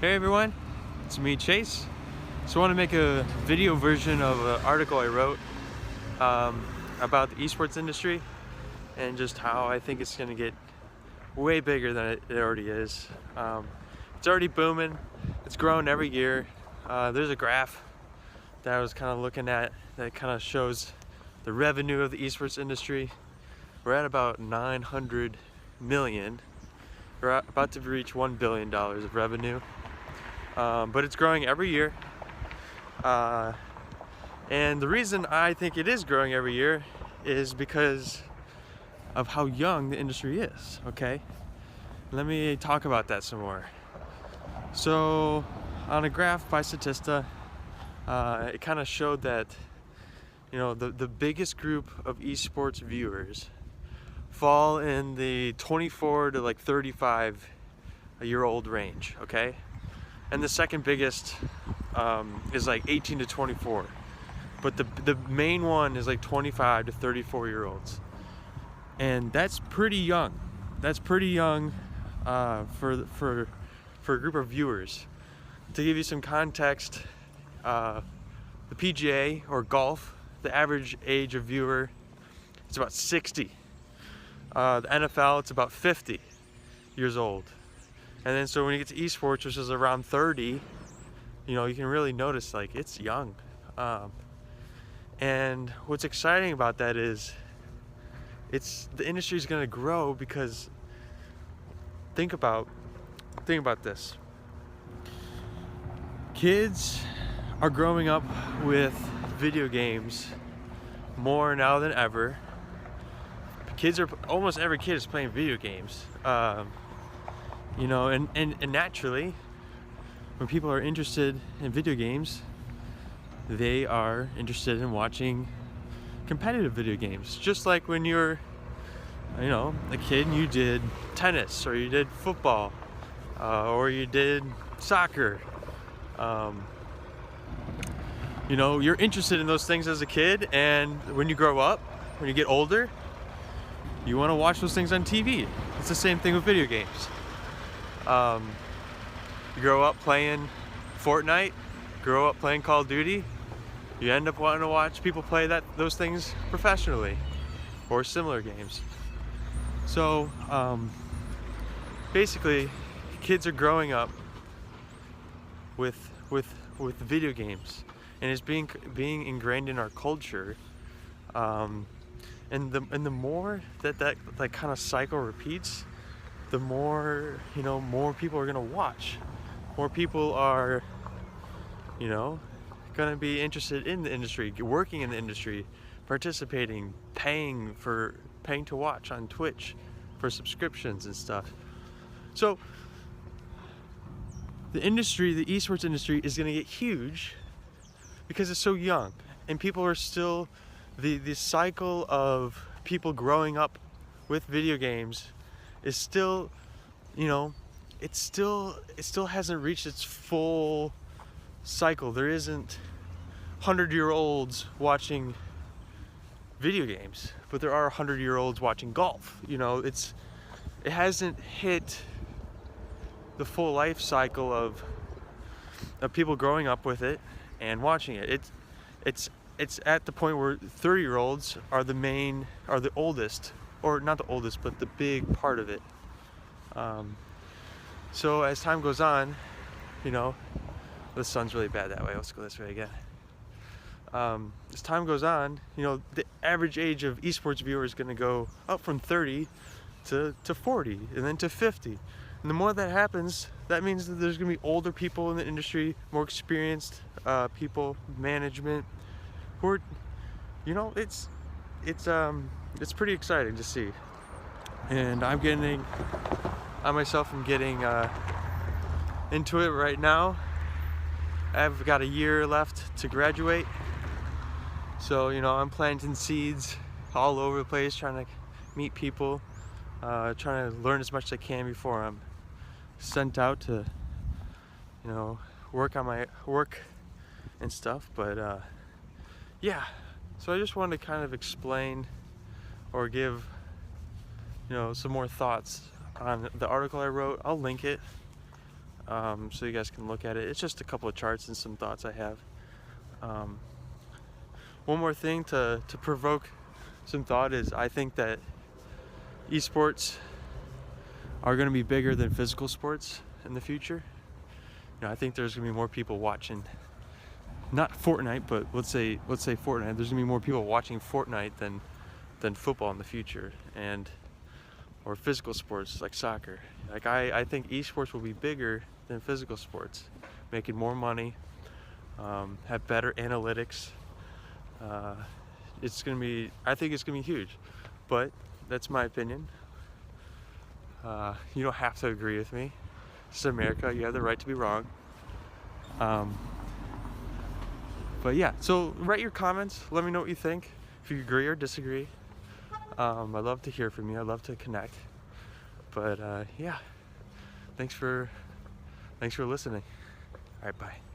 Hey everyone, it's me Chase. So I want to make a video version of an article I wrote about the esports industry and just how I think it's going to get way bigger than it already is. It's already booming, it's growing every year. There's a graph that I was kind of looking at that kind of shows the revenue of the esports industry. We're at about 900 million. We're about to reach $1 billion of revenue. But it's growing every year, and the reason I think it is growing every year is because of how young the industry is. Okay, let me talk about that some more. So on a graph by Statista, it kind of showed that the biggest group of esports viewers fall in the 24 to like 35 year old range. Okay, and the second biggest is like 18 to 24, but the main one is like 25 to 34 year olds, and that's pretty young. That's pretty young for a group of viewers. To give you some context, the PGA or golf, the average age of viewer is about 60. The NFL, it's about 50 years old. And then so when you get to esports, which is around 30, you can really notice like it's young. And what's exciting about that is the industry is going to grow because think about this. Kids are growing up with video games more now than ever. Almost every kid is playing video games. And naturally, when people are interested in video games, they are interested in watching competitive video games. Just like when you're, a kid and you did tennis, or you did football, or you did soccer. You're interested in those things as a kid, and when you grow up, when you get older, you want to watch those things on TV. It's the same thing with video games. You grow up playing Fortnite, grow up playing Call of Duty, you end up wanting to watch people play those things professionally, or similar games. So basically, kids are growing up with video games, and it's being ingrained in our culture. And the more that kind of cycle repeats, the more more people are gonna watch. More people are gonna be interested in the industry, working in the industry, participating, paying to watch on Twitch for subscriptions and stuff. So the esports industry is gonna get huge because it's so young, and people are still the cycle of people growing up with video games is still, it still hasn't reached its full cycle. There isn't 100-year-olds watching video games, but there are 100-year-olds watching golf. It hasn't hit the full life cycle of people growing up with it and watching it. It's at the point where 30-year-olds are the oldest, or not the oldest, but the big part of it. So as time goes on, the sun's really bad that way. Let's go this way again. As time goes on, the average age of esports viewers is going to go up from 30 to 40, and then to 50. And the more that happens, that means that there's going to be older people in the industry, more experienced people, management, who are, it's pretty exciting to see. And I myself am getting into it right now. I've got a year left to graduate, so I'm planting seeds all over the place, trying to meet people, trying to learn as much as I can before I'm sent out to work on my work and stuff. But yeah, so I just wanted to kind of explain or give some more thoughts on the article I wrote. I'll link it. so you guys can look at it. It's just a couple of charts and some thoughts I have. One more thing to provoke some thought is I think that esports are going to be bigger than physical sports in the future. I think there's going to be more people watching, not Fortnite, but let's say Fortnite. There's going to be more people watching Fortnite than football in the future, or physical sports like soccer. Like I think esports will be bigger than physical sports, making more money, have better analytics. I think it's gonna be huge, but that's my opinion. You don't have to agree with me. It's America, you have the right to be wrong. But yeah, so write your comments, let me know what you think, if you agree or disagree. I'd love to hear from you, I'd love to connect. But yeah, thanks for listening. All right, bye.